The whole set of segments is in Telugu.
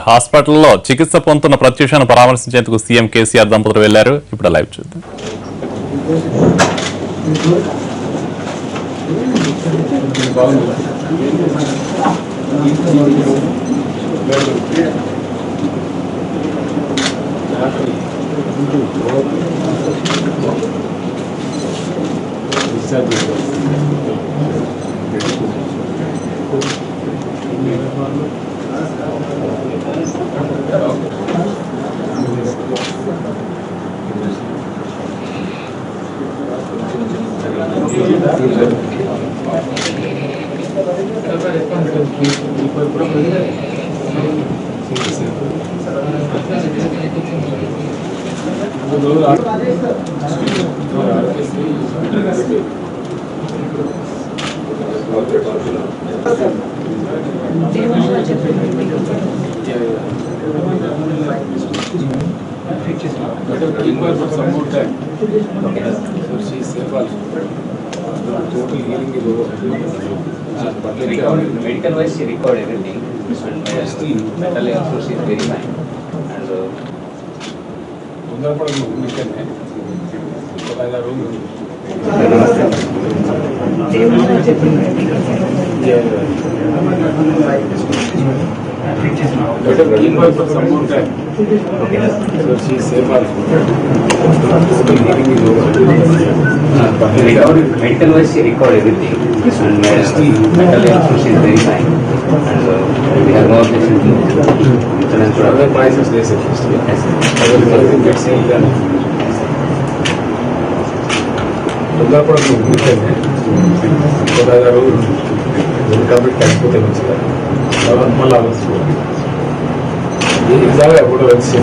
హాస్పిటల్లో చికిత్స పొందుతున్న ప్రత్యూషను పరామర్శించేందుకు సీఎం కేసీఆర్ దంపతులు వెళ్లారు. ఇప్పుడు లైవ్ చూద్దాం. Medical wise, she recorded everything. Still, mentally also she is very fine. And some more time. So she is safe also. medical wise, she recorded everything. And mentally also she is very fine. And we have no objection to insurance. Other prices they suggest. Everything gets sale done. తొందరపడ ముఖ్యంగా గోదావరి కాబట్టి కలిసిపోతే మంచిగా మళ్ళీ ఆలోచించుకోవాలి. ఎగ్జామ్ ఎప్పుడు వచ్చి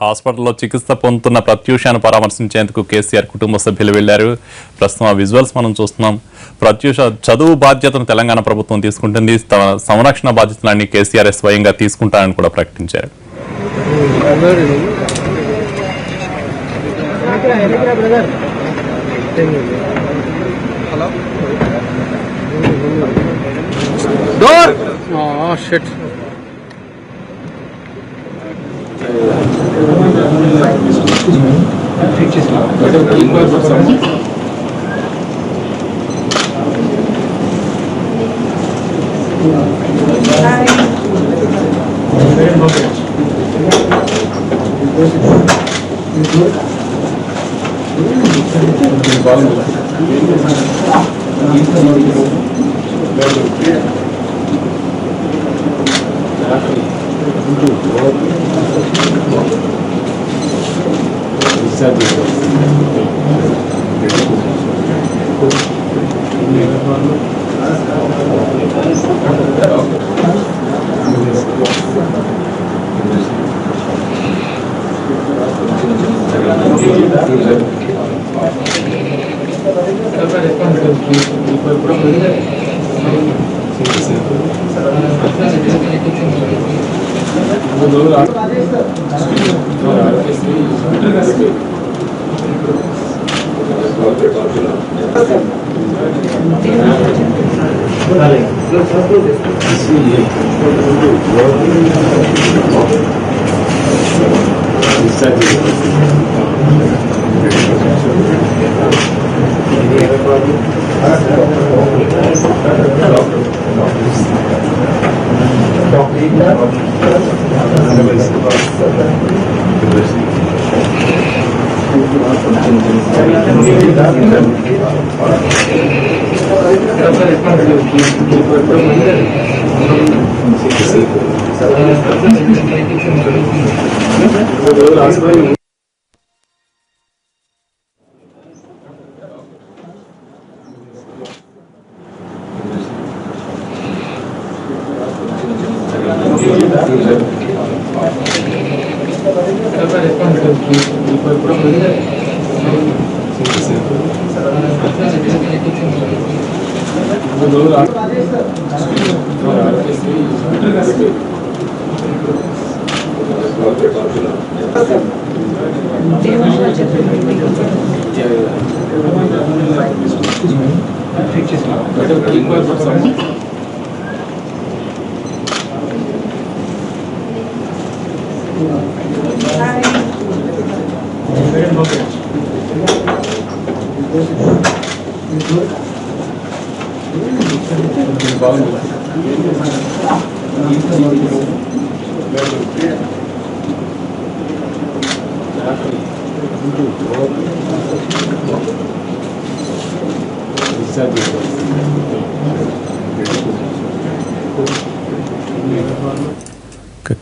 హాస్పిటల్లో చికిత్స పొందుతున్న ప్రత్యూషను పరామర్శించేందుకు కేసీఆర్ కుటుంబ సభ్యులు వెళ్లారు. ప్రస్తుతం ఆ విజువల్స్ మనం చూస్తున్నాం. ప్రత్యూష చదువు బాధ్యతను తెలంగాణ ప్రభుత్వం తీసుకుంటుంది. తమ సంరక్షణ బాధ్యతలన్నీ కేసీఆర్ స్వయంగా తీసుకుంటారని కూడా ప్రకటించారు. Gracias.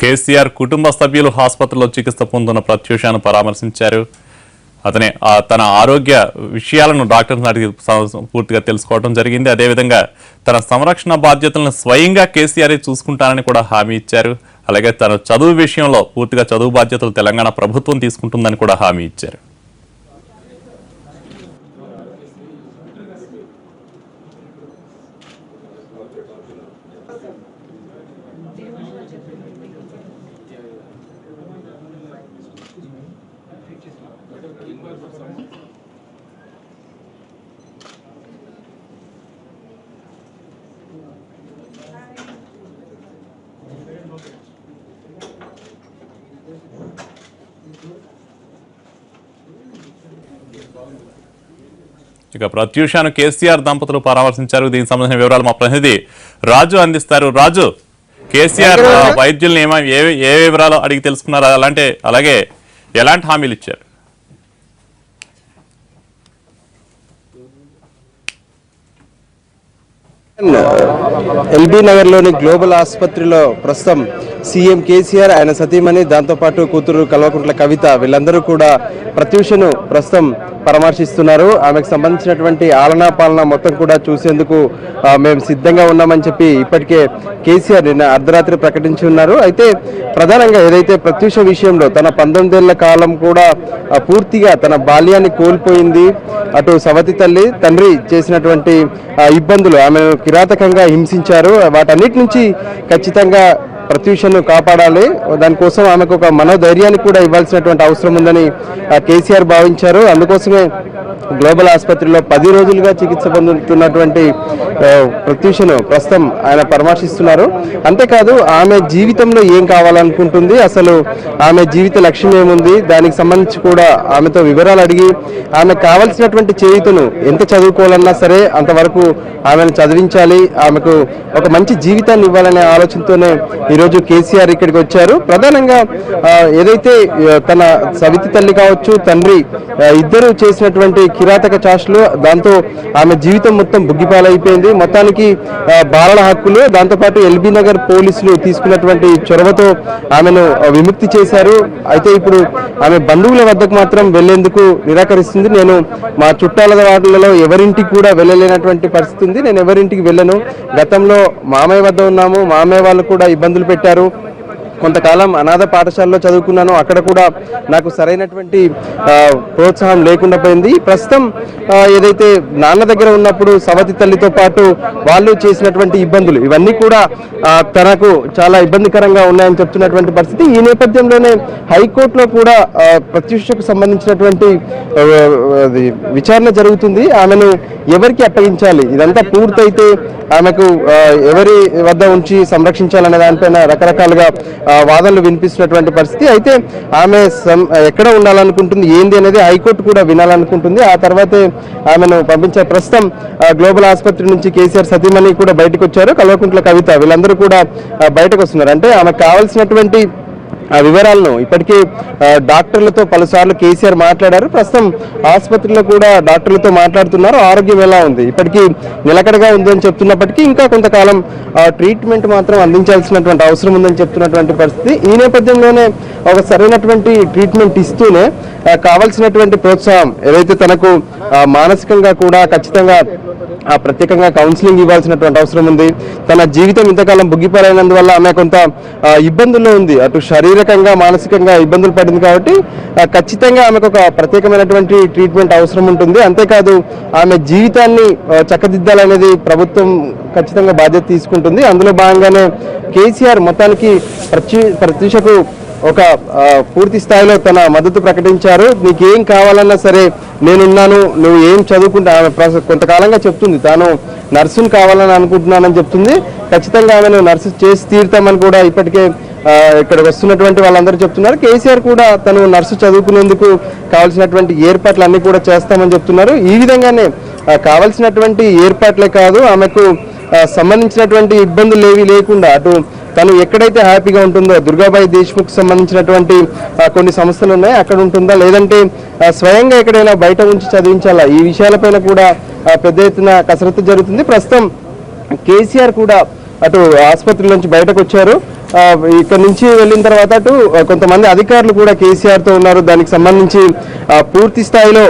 కేసీఆర్ కుటుంబ సభ్యులు ఆసుపత్రిలో చికిత్స పొందుతున్న ప్రత్యూషను పరామర్శించారు. తన ఆరోగ్య విషయాలను డాక్టర్స్ అడిగి పూర్తిగా తెలుసుకోవడం జరిగింది. అదేవిధంగా తన సంరక్షణ బాధ్యతలను స్వయంగా కేసీఆర్ చూసుకుంటానని కూడా హామీ ఇచ్చారు. అలాగే తన చదువు విషయంలో పూర్తిగా చదువు బాధ్యతలు తెలంగాణ ప్రభుత్వం తీసుకుంటుందని కూడా హామీ ఇచ్చారు. ఇక ప్రత్యూషను కేసీఆర్ దంపతులు పరామర్శించారు. దీనికి సంబంధించిన వివరాలు మా ప్రతినిధి రాజు అందిస్తారు. రాజు, కేసీఆర్ వైద్యుల్ని ఏ వివరాలు అడిగి తెలుసుకున్నారు, అలాగే ఎలాంటి హామీలు ఇచ్చారు? ఎల్బీ నగర్లోని గ్లోబల్ ఆసుపత్రిలో ప్రస్తుతం సీఎం కేసీఆర్, ఆయన సతీమణి, దాంతోపాటు కూతురు కల్వకుంట్ల కవిత వీళ్ళందరూ కూడా ప్రత్యూషను ప్రస్తుతం పరామర్శిస్తున్నారు. ఆమెకు సంబంధించినటువంటి ఆలనా పాలన మొత్తం కూడా చూసేందుకు మేము సిద్ధంగా ఉన్నామని చెప్పి ఇప్పటికే కేసీఆర్ నిన్న అర్ధరాత్రి ప్రకటించి ఉన్నారు. అయితే ప్రధానంగా ఏదైతే ప్రత్యూష విషయంలో తన 19 ఏళ్ల కాలం కూడా పూర్తిగా తన బాల్యాన్ని కోల్పోయింది. అటు సవతి తల్లి, తండ్రి చేసినటువంటి ఇబ్బందులు, ఆమెను కిరాతకంగా హింసించారు. వాటన్నిటి నుంచి ఖచ్చితంగా ప్రత్యూషను కాపాడాలి, దానికోసం ఆమెకు ఒక మనోధైర్యాన్ని కూడా ఇవ్వాల్సినటువంటి అవసరం ఉందని కేసీఆర్ భావించారు. అందుకోసమే గ్లోబల్ ఆసుపత్రిలో 10 రోజులుగా చికిత్స పొందుతున్నటువంటి ప్రత్యూషను ప్రస్తుతం ఆయన పరామర్శిస్తున్నారు. అంతేకాదు ఆమె జీవితంలో ఏం కావాలనుకుంటుంది, అసలు ఆమె జీవిత లక్ష్యం ఏముంది, దానికి సంబంధించి కూడా ఆమెతో వివరాలు అడిగి ఆమె కావాల్సినటువంటి చేయుతను ఎంత చదువుకోవాలన్నా సరే అంతవరకు ఆమెను చదివించాలి, ఆమెకు ఒక మంచి జీవితాన్ని ఇవ్వాలనే ఆలోచనతోనే ఈరోజు కేసీఆర్ ఇక్కడికి వచ్చారు. ప్రధానంగా ఏదైతే తన సవితి తల్లి కావచ్చు, తండ్రి ఇద్దరు చేసినటువంటి కిరాతక చాష్లు, దాంతో ఆమె జీవితం మొత్తం బుగ్గిపాలైపోయింది. మొత్తానికి బాలల హక్కులు, దాంతోపాటు ఎల్బీ నగర్ పోలీసులు తీసుకున్నటువంటి చొరవతో ఆమెను విముక్తి చేశారు. అయితే ఇప్పుడు ఆమె బంధువుల వద్దకు మాత్రం వెళ్లేందుకు నిరాకరిస్తుంది. నేను మా చుట్టాల వాళ్ళలో ఎవరింటికి కూడా వెళ్ళలేనటువంటి పరిస్థితి ఉంది, నేను ఎవరింటికి వెళ్ళను. గతంలో మామయ్య వద్ద ఉన్నాము, మామయ్య వాళ్ళు కూడా ఇబ్బందులు పెట్టారు. కొంతకాలం అనాథ పాఠశాలలో చదువుకున్నాను, అక్కడ కూడా నాకు సరైనటువంటి ప్రోత్సాహం లేకుండా పోయింది. ప్రస్తుతం ఏదైతే నాన్న దగ్గర ఉన్నప్పుడు సవతి తల్లితో పాటు వాళ్ళు చేసినటువంటి ఇబ్బందులు, ఇవన్నీ కూడా తనకు చాలా ఇబ్బందికరంగా ఉన్నాయని చెప్తున్నటువంటి పరిస్థితి. ఈ నేపథ్యంలోనే హైకోర్టులో కూడా ప్రత్యూషకు సంబంధించినటువంటి విచారణ జరుగుతుంది. ఆమెను ఎవరికి అప్పగించాలి, ఇదంతా పూర్తయితే ఆమెకు ఎవరి వద్ద ఉంచి సంరక్షించాలనే దానిపైన రకరకాలుగా వాదనలు వినిపిస్తున్నటువంటి పరిస్థితి. అయితే ఆమె ఎక్కడ ఉండాలనుకుంటుంది ఏంది అనేది హైకోర్టు కూడా వినాలనుకుంటుంది. ఆ తర్వాతే ఆమెను పంపించారు. ప్రస్తుతం గ్లోబల్ ఆసుపత్రి నుంచి కేసీఆర్ సతీమణి కూడా బయటకు వచ్చారు, కల్వకుంట్ల కవిత, వీళ్ళందరూ కూడా బయటకు వస్తున్నారు. అంటే ఆమెకు కావాల్సినటువంటి ఆ వివరాలను ఇప్పటికీ డాక్టర్లతో పలుసార్లు కేసీఆర్ మాట్లాడారు. ప్రస్తుతం ఆసుపత్రిలో కూడా డాక్టర్లతో మాట్లాడుతున్నారు. ఆరోగ్యం ఎలా ఉంది, ఇప్పటికీ నిలకడగా ఉంది అని చెప్తున్నప్పటికీ ఇంకా కొంతకాలం ట్రీట్మెంట్ మాత్రం అందించాల్సినటువంటి అవసరం ఉందని చెప్తున్నటువంటి పరిస్థితి. ఈ నేపథ్యంలోనే ఒక సరైనటువంటి ట్రీట్మెంట్ ఇస్తూనే కావాల్సినటువంటి ప్రోత్సాహం ఏదైతే తనకు మానసికంగా కూడా ఖచ్చితంగా ప్రత్యేకంగా కౌన్సిలింగ్ ఇవ్వాల్సినటువంటి అవసరం ఉంది. తన జీవితం ఇంతకాలం బుగ్గిపాలైనందువల్ల ఆమె కొంత ఇబ్బందుల్లో ఉంది, అటు శారీరకంగా మానసికంగా ఇబ్బందులు పడింది. కాబట్టి ఖచ్చితంగా ఆమెకు ఒక ప్రత్యేకమైనటువంటి ట్రీట్మెంట్ అవసరం ఉంటుంది. అంతేకాదు ఆమె జీవితాన్ని చక్కదిద్దాలనేది ప్రభుత్వం ఖచ్చితంగా బాధ్యత తీసుకుంటుంది. అందులో భాగంగానే కేసీఆర్ మొత్తానికి ప్రత్యూషకు ఒక పూర్తి స్థాయిలో తన మద్దతు ప్రకటించారు. నీకేం కావాలన్నా సరే నేనున్నాను, నువ్వు ఏం చదువుకుంటా. ఆమె కొంతకాలంగా చెప్తుంది తాను నర్సును కావాలని అనుకుంటున్నానని చెప్తుంది. ఖచ్చితంగా ఆమెను నర్సు చేసి తీరుతామని కూడా ఇప్పటికే ఇక్కడికి వస్తున్నటువంటి వాళ్ళందరూ చెప్తున్నారు. కేసీఆర్ కూడా తను నర్సు చదువుకునేందుకు కావాల్సినటువంటి ఏర్పాట్లు అన్ని కూడా చేస్తామని చెప్తున్నారు. ఈ విధంగానే కావాల్సినటువంటి ఏర్పాట్లే కాదు, ఆమెకు సంబంధించినటువంటి ఇబ్బందులు ఏవి లేకుండా అటు తను ఎక్కడైతే హ్యాపీగా ఉంటుందో, దుర్గాబాయి దేశ్ముఖ్ సంబంధించినటువంటి కొన్ని సంస్థలు ఉన్నాయి అక్కడ ఉంటుందా, లేదంటే స్వయంగా ఎక్కడైనా బయట ఉంచి చదివించాలా, ఈ విషయాలపైన కూడా పెద్ద ఎత్తున కసరత్తు జరుగుతుంది. ప్రస్తుతం కేసీఆర్ కూడా అటు ఆసుపత్రి నుంచి బయటకు వచ్చారు. ఇక్కడ నుంచి వెళ్ళిన తర్వాత అటు కొంతమంది అధికారులు కూడా కేసీఆర్తో ఉన్నారు. దానికి సంబంధించి పూర్తి స్థాయిలో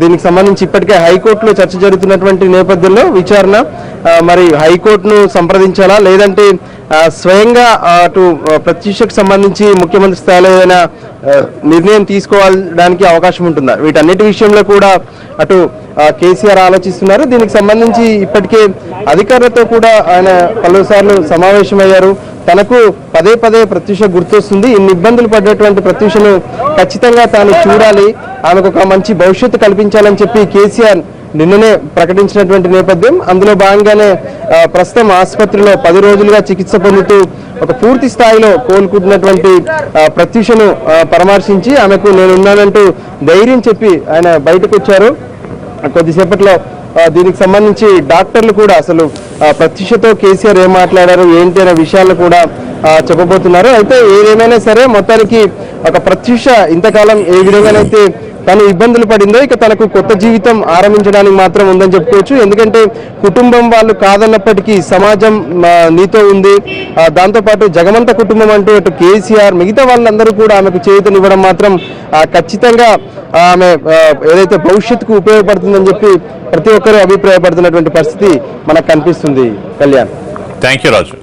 దీనికి సంబంధించి ఇప్పటికే హైకోర్టులో చర్చ జరుగుతున్నటువంటి నేపథ్యంలో విచారణ మరి హైకోర్టును సంప్రదించాలా, లేదంటే స్వయంగా అటు ప్రత్యూషకు సంబంధించి ముఖ్యమంత్రి స్థాయిలో ఏదైనా నిర్ణయం తీసుకోవడానికి అవకాశం ఉంటుందా, వీటన్నిటి విషయంలో కూడా అటు కేసీఆర్ ఆలోచిస్తున్నారు. దీనికి సంబంధించి ఇప్పటికే అధికారులతో కూడా ఆయన పలుసార్లు సమావేశమయ్యారు. తనకు పదే పదే ప్రత్యూష గుర్తొస్తుంది, ఇన్ని ఇబ్బందులు పడ్డటువంటి ప్రత్యూషను ఖచ్చితంగా తాను చూడాలి, ఆమెకు ఒక మంచి భవిష్యత్తు కల్పించాలని చెప్పి కేసీఆర్ నిన్ననే ప్రకటించినటువంటి నేపథ్యం. అందులో భాగంగానే ప్రస్తుతం ఆసుపత్రిలో 10 రోజులుగా చికిత్స పొందుతూ ఒక పూర్తి స్థాయిలో కోలుకుంటున్నటువంటి ప్రత్యూషను పరామర్శించి ఆమెకు నేనున్నానంటూ ధైర్యం చెప్పి ఆయన బయటకు వచ్చారు. కొద్దిసేపట్లో దీనికి సంబంధించి డాక్టర్లు కూడా అసలు ప్రత్యూషతో కేసీఆర్ ఏం మాట్లాడారు ఏంటి అనే విషయాలు కూడా చెప్పబోతున్నారు. అయితే ఏదేమైనా సరే మొత్తానికి ఒక ప్రత్యూష ఇంతకాలం ఏ విధంగానైతే తను ఇబ్బందులు పడిందో ఇక తనకు కొత్త జీవితం ఆరంభించడానికి మాత్రం ఉందని చెప్పుకోవచ్చు. ఎందుకంటే కుటుంబం వాళ్ళు కాదన్నప్పటికీ సమాజం నీతో ఉంది, దాంతోపాటు జగమంత కుటుంబం అంటూ అటు కేసీఆర్ మిగతా వాళ్ళందరూ కూడా ఆమెకు చేయూతనివ్వడం మాత్రం ఖచ్చితంగా ఆమె ఏదైతే భవిష్యత్తుకు ఉపయోగపడుతుందని చెప్పి ప్రతి ఒక్కరూ అభిప్రాయపడుతున్నటువంటి పరిస్థితి మనకు కనిపిస్తుంది. Kalyan, thank you Raju.